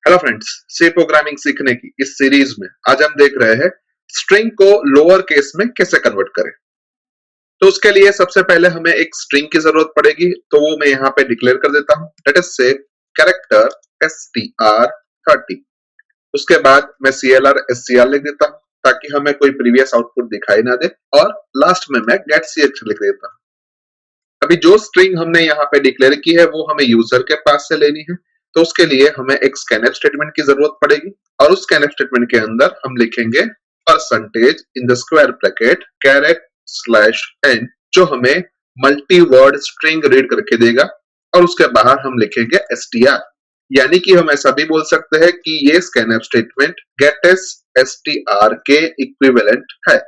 Hello friends, सी programming सीखने की इस सीरीज में आज हम देख रहे हैं स्ट्रिंग को लोअर केस में कैसे कन्वर्ट करें। तो उसके लिए सबसे पहले हमें एक स्ट्रिंग की जरूरत पड़ेगी, तो वो मैं यहाँ पे डिक्लेयर कर देता हूँ। लेट अस से कैरेक्टर str30। उसके बाद मैं clr scr लिख देता हूँ ताकि हमें कोई प्रीवियस आउटपुट दिखाई ना दे, और लास्ट में मैं गेट ch लिख देता हूँ। अभी जो स्ट्रिंग हमने यहाँ पे डिक्लेयर की है वो हमें यूजर के पास से लेनी है, तो उसके लिए हमें एक स्कैनफ स्टेटमेंट की जरूरत पड़ेगी, और उस स्कैनफ स्टेटमेंट के अंदर हम लिखेंगे percentage in the square bracket caret slash n, जो हमें मल्टी वर्ड स्ट्रिंग रीड करके देगा, और उसके बाहर हम लिखेंगे str। यानी कि हम ऐसा भी बोल सकते हैं कि ये स्कैनफ स्टेटमेंट गेट str के इक्विवेलेंट है।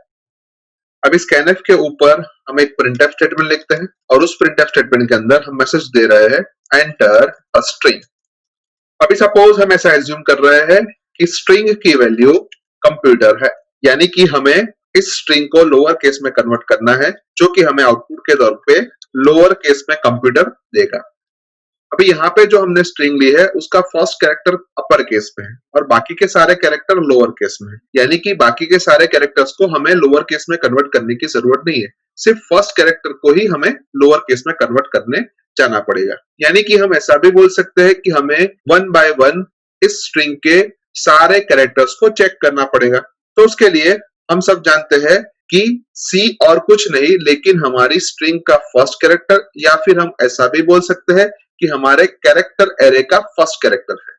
अब इस scanf के ऊपर हम एक printf स्टेटमेंट लिखते हैं, और उस printf स्टेटमेंट के अंदर हम मैसेज दे रहे हैं एंटर अ स्ट्रिंग। अभी सपोज हम ऐसा एज्यूम कर रहे हैं कि स्ट्रिंग की वैल्यू कंप्यूटर है, यानी कि हमें इस स्ट्रिंग को लोअर केस में कन्वर्ट करना है, जो कि हमें आउटपुट के तौर पे लोअर केस में कंप्यूटर देगा। अभी यहाँ पे जो हमने स्ट्रिंग ली है उसका फर्स्ट कैरेक्टर अपर केस में है और बाकी के सारे कैरेक्टर लोअर केस में है, यानी कि बाकी के सारे कैरेक्टर्स को हमें लोअर केस में कन्वर्ट करने की जरूरत नहीं है, सिर्फ फर्स्ट कैरेक्टर को ही हमें लोअर केस में कन्वर्ट करने जाना पड़ेगा। यानी कि हम ऐसा भी बोल सकते हैं कि हमें वन बाय वन इस स्ट्रिंग के सारे कैरेक्टर्स को चेक करना पड़ेगा। तो उसके लिए हम सब जानते हैं कि सी और कुछ नहीं लेकिन हमारी स्ट्रिंग का फर्स्ट कैरेक्टर, या फिर हम ऐसा भी बोल सकते हैं कि हमारे कैरेक्टर एरे का फर्स्ट कैरेक्टर है।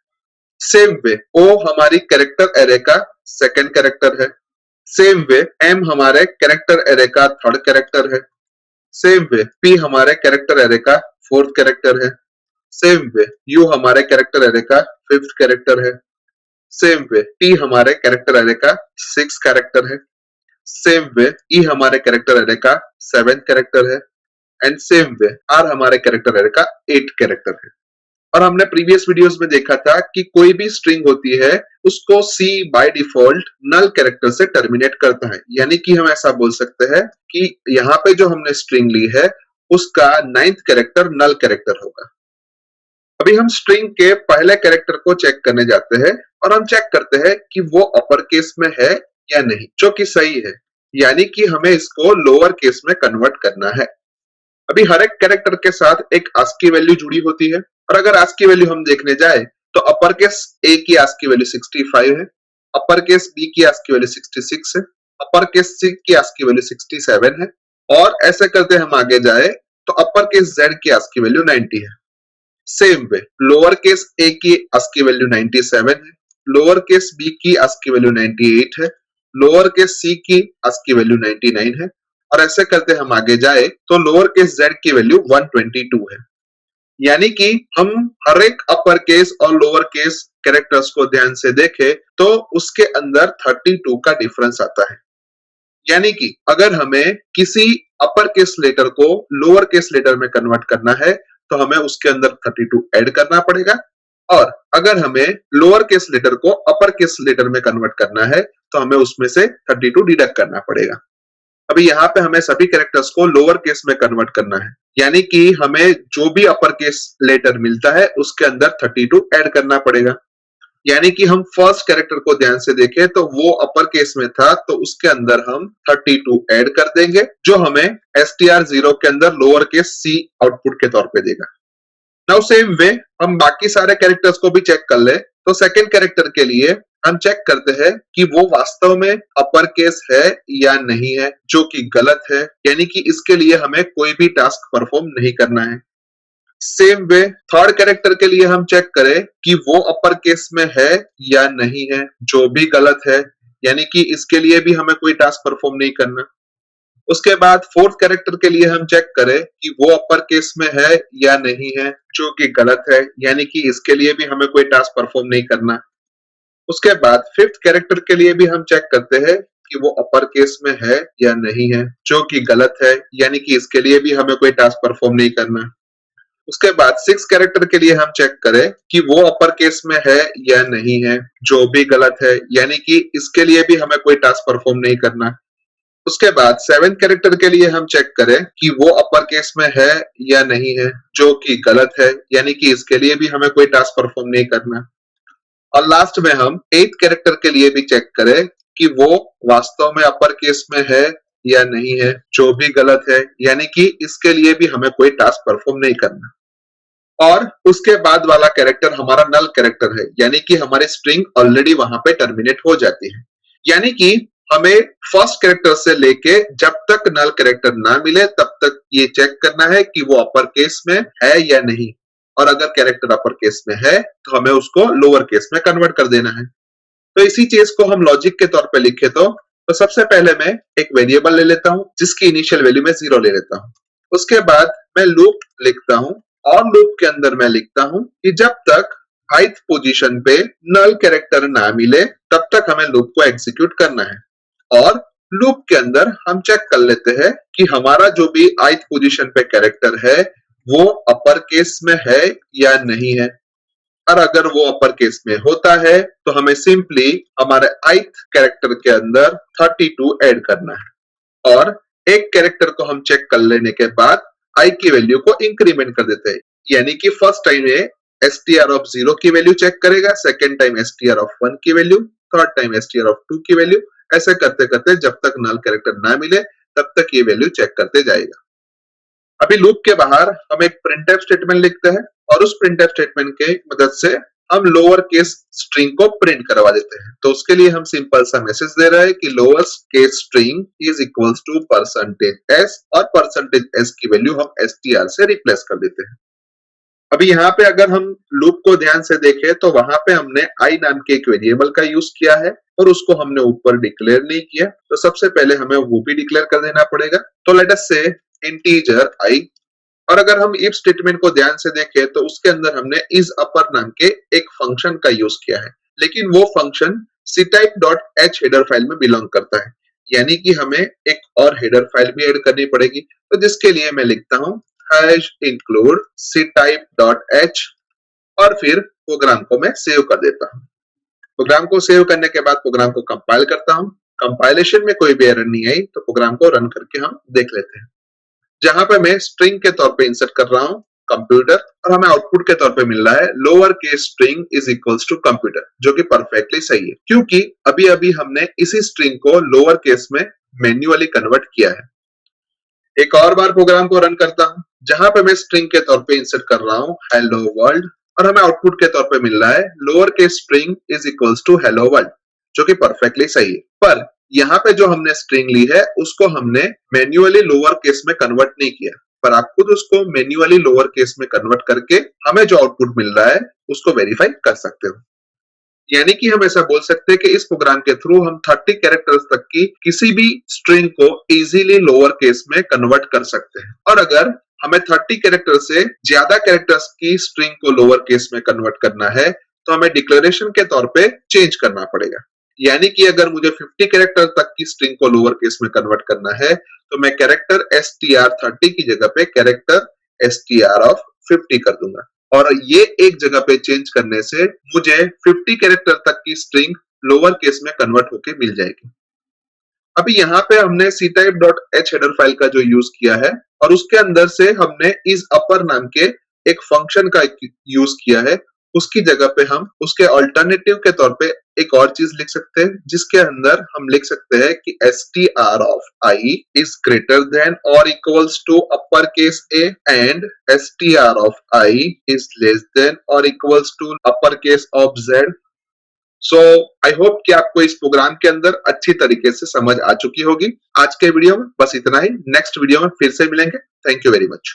सेम वे ओ हमारी कैरेक्टर एरे का सेकंड कैरेक्टर है। सेम वे एम हमारे कैरेक्टर एरे का थर्ड कैरेक्टर है। सेम वे पी हमारे कैरेक्टर एरे का फोर्थ कैरेक्टर है। सेम वे यू हमारे कैरेक्टर एरे का फिफ्थ कैरेक्टर है। सेम वे टी हमारे कैरेक्टर एरे का सिक्स कैरेक्टर है। सेम वे ई हमारे कैरेक्टर एरे का सेवेंथ कैरेक्टर है। एंड सेम वे आर हमारे कैरेक्टर एरे का एट कैरेक्टर है। और हमने प्रीवियस वीडियोस में देखा था कि कोई भी स्ट्रिंग होती है उसको सी बाय डिफॉल्ट नल कैरेक्टर से टर्मिनेट करता है, यानी कि हम ऐसा बोल सकते हैं कि यहाँ पे जो हमने स्ट्रिंग ली है उसका नाइन्थ कैरेक्टर नल कैरेक्टर होगा। अभी हम स्ट्रिंग के पहले कैरेक्टर को चेक करने जाते हैं, और हम चेक करते हैं कि वो अपर केस में है या नहीं, जो कि सही है, यानी कि हमें इसको लोअर केस में कन्वर्ट करना है। अभी हर एक कैरेक्टर के साथ एक ASCII वैल्यू जुड़ी होती है, और अगर ASCII वैल्यू हम देखने जाए तो अपर केस ए की ASCII वैल्यू 65 है, अपर केस बी की ASCII वैल्यू 66 है, अपर केस सी की ASCII वैल्यू 67 है, और ऐसे करते हम आगे जाए तो अपर केस जेड की ASCII वैल्यू 90 है। सेम वे लोअर केस ए की ASCII वैल्यू 97 है, लोअर केस बी की ASCII वैल्यू 98 है, लोअर केस सी की ASCII वैल्यू 99 है, और ऐसे करते हम आगे जाए तो लोअर केस z की वैल्यू 122 है। यानी कि हम हर एक अपर केस और लोअर केस कैरेक्टर्स को ध्यान से देखें तो उसके अंदर 32 का डिफरेंस आता है। यानी कि अगर हमें किसी अपर केस लेटर को लोअर केस लेटर में कन्वर्ट करना है तो हमें उसके अंदर 32 ऐड करना पड़ेगा, और अगर हमें लोअर केस लेटर को अपर केस लेटर में कन्वर्ट करना है तो हमें उसमें से 32 डिडक्ट करना पड़ेगा। अभी यहाँ पे हमें सभी कैरेक्टर्स को लोअर केस में कन्वर्ट करना है, यानी कि हमें जो भी अपर केस लेटर मिलता है उसके अंदर 32 ऐड करना पड़ेगा। यानी कि हम फर्स्ट कैरेक्टर को ध्यान से देखें तो वो अपर केस में था, तो उसके अंदर हम 32 ऐड कर देंगे, जो हमें str0 के अंदर लोअर केस सी आउटपुट के तौर पे देगा। नाउ सेम वे हम बाकी सारे कैरेक्टर्स को भी चेक कर ले, तो सेकंड कैरेक्टर के लिए हम चेक करते हैं कि वो वास्तव में अपर केस है या नहीं है, जो कि गलत है, यानी कि इसके लिए हमें कोई भी टास्क परफॉर्म नहीं करना है। सेम वे थर्ड कैरेक्टर के लिए हम चेक करें कि वो अपर केस में है या नहीं है, जो भी गलत है, यानी कि इसके लिए भी हमें कोई टास्क परफॉर्म नहीं करना। उसके बाद फोर्थ कैरेक्टर के लिए हम चेक करें कि वो अपर केस में है या नहीं है, जो कि गलत है, यानी कि इसके लिए भी हमें कोई टास्क परफॉर्म नहीं करना। उसके बाद फिफ्थ कैरेक्टर के लिए भी हम चेक करते हैं कि वो अपर केस में है या नहीं है, जो कि गलत है, यानी कि इसके लिए भी हमें कोई टास्क परफॉर्म नहीं करना। उसके बाद सिक्स कैरेक्टर के लिए हम चेक करें कि वो अपर केस में है या नहीं है, जो भी गलत है, यानी कि इसके लिए भी हमें कोई टास्क परफॉर्म नहीं करना। उसके बाद सेवेंथ कैरेक्टर के लिए हम चेक करें कि वो अपर केस में है या नहीं है, जो कि गलत है, यानी कि इसके लिए भी हमें कोई टास्क परफॉर्म नहीं करना। और लास्ट में हम 8th कैरेक्टर के लिए भी चेक करें कि वो वास्तव में अपर केस में है या नहीं है, जो भी गलत है, यानी कि इसके लिए भी हमें कोई टास्क परफॉर्म नहीं करना। और उसके बाद वाला कैरेक्टर हमारा नल कैरेक्टर है, यानी कि हमारी स्ट्रिंग ऑलरेडी वहां पे टर्मिनेट हो जाती है। यानी कि हमें फर्स्ट कैरेक्टर से लेके जब तक नल कैरेक्टर ना मिले तब तक ये चेक करना है कि वो अपर केस में है या नहीं, और अगर कैरेक्टर अपर केस में है तो हमें उसको लोअर केस में कन्वर्ट कर देना है। तो इसी चीज को हम लॉजिक के तौर पे लिखे तो सबसे पहले मैं एक वेरिएबल ले लेता हूं जिसकी इनिशियल वैल्यू में 0 ले लेता हूं। उसके बाद मैं लूप लिखता हूं और लूप के अंदर मैं लिखता हूं कि जब तक ith पोजीशन पे नल कैरेक्टर ना मिले तब तक हमें लूप को एग्जीक्यूट करना है। और लूप के अंदर हम चेक कर लेते हैं कि हमारा जो भी ith पोजीशन पे कैरेक्टर है वो अपर केस में है या नहीं है, और अगर वो अपर केस में होता है तो हमें सिंपली हमारे ith कैरेक्टर के अंदर 32 ऐड करना है, और एक कैरेक्टर को हम चेक कर लेने के बाद i की वैल्यू को इंक्रीमेंट कर देते हैं। यानी कि फर्स्ट टाइम ये str ऑफ 0 की वैल्यू चेक करेगा, सेकेंड टाइम str ऑफ 1 की value, third time str of 2 की वैल्यू, ऐसे करते करते जब तक नल कैरेक्टर ना मिले तब तक ये वैल्यू चेक करते जाएगा। अभी लूप के बाहर हम एक प्रिंटफ स्टेटमेंट लिखते हैं और उस प्रिंटफ स्टेटमेंट के मदद से हम लोअर केस स्ट्रिंग को प्रिंट करवा देते हैं। तो उसके लिए हम सिंपल सा मैसेज दे रहे हैं कि lower case string is equals to %s, और %s की वैल्यू हम str से रिप्लेस कर देते हैं। अभी यहाँ पे अगर हम लूप को ध्यान से देखें तो वहां पे हमने i नाम के एक वेरिएबल का यूज किया है और उसको हमने ऊपर डिक्लेयर नहीं किया, तो सबसे पहले हमें वो भी डिक्लेयर कर देना पड़ेगा। तो लेट अस से इंटीजर i, और अगर हम इफ स्टेटमेंट को ध्यान से देखें तो उसके अंदर हमने इस अपर नाम के एक फंक्शन का यूज किया है, लेकिन वो फंक्शन ctype.h हेडर फाइल में बिलोंग करता है, यानी कि हमें एक और हेडर फाइल भी ऐड करनी पड़ेगी। तो जिसके लिए मैं लिखता हूं #include ctype.h, और फिर प्रोग्राम को मैं सेव कर देता हूं। प्रोग्राम को सेव करने के बाद प्रोग्राम को कंपाइल करता हूं। कंपाइलेशन में कोई भी एरर नहीं आई तो प्रोग्राम को रन करके हम देख लेते हैं। जहां पे मैं स्ट्रिंग के तौर पे इंसर्ट कर रहा हूं कंप्यूटर, और हमें आउटपुट के तौर पे मिल रहा है lower case string is equals to computer, जो कि परफेक्टली सही है क्योंकि अभी अभी हमने इसी स्ट्रिंग को लोअर केस में मैन्युअली कन्वर्ट किया है। एक और बार प्रोग्राम को रन करता हूं जहां पे मैं स्ट्रिंग के तौर पे इंसर्ट कर रहा हूं हेलो वर्ल्ड, और हमें आउटपुट के तौर पे मिल रहा है lower case string is equals to hello world, जो कि परफेक्टली सही है। पर यहाँ पे जो हमने स्ट्रिंग ली है उसको हमने मैन्युअली लोअर केस में कन्वर्ट नहीं किया, पर आप खुद उसको मैन्युअली लोअर केस में कन्वर्ट करके हमें जो आउटपुट मिल रहा है उसको वेरीफाई कर सकते हो। यानी कि हम ऐसा बोल सकते हैं कि इस प्रोग्राम के थ्रू हम 30 कैरेक्टर्स तक की किसी भी स्ट्रिंग को इजीली लोअर केस में कन्वर्ट कर सकते हैं, और अगर हमें 30 कैरेक्टर से ज्यादा कैरेक्टर्स की स्ट्रिंग को लोअर केस में कन्वर्ट करना है तो हमें डिक्लेरेशन के तौर पे चेंज करना पड़ेगा। यानी कि अगर मुझे 50 कैरेक्टर तक की स्ट्रिंग को लोअर केस में कन्वर्ट करना है तो मैं कैरेक्टर str30 की जगह पे कैरेक्टर str ऑफ 50 कर दूंगा, और ये एक जगह पे चेंज करने से मुझे 50 कैरेक्टर तक की स्ट्रिंग लोअर केस में कन्वर्ट होके मिल जाएगी। अभी यहाँ पे हमने ctype.h हेडर फाइल का जो यूज किया है और उसके अंदर से हमने इस अपर नाम के एक फंक्शन का यूज किया है, उसकी जगह पे हम उसके अल्टरनेटिव के तौर पे एक और चीज लिख सकते हैं जिसके अंदर हम लिख सकते हैं कि str of i is greater than और equals to upper case a and str of i is less than और equals to upper case of z। So I hope कि आपको इस प्रोग्राम के अंदर अच्छी तरीके से समझ आ चुकी होगी। आज के वीडियो में बस इतना ही, नेक्स्ट वीडियो में फिर से मिलेंगे। Thank you very much.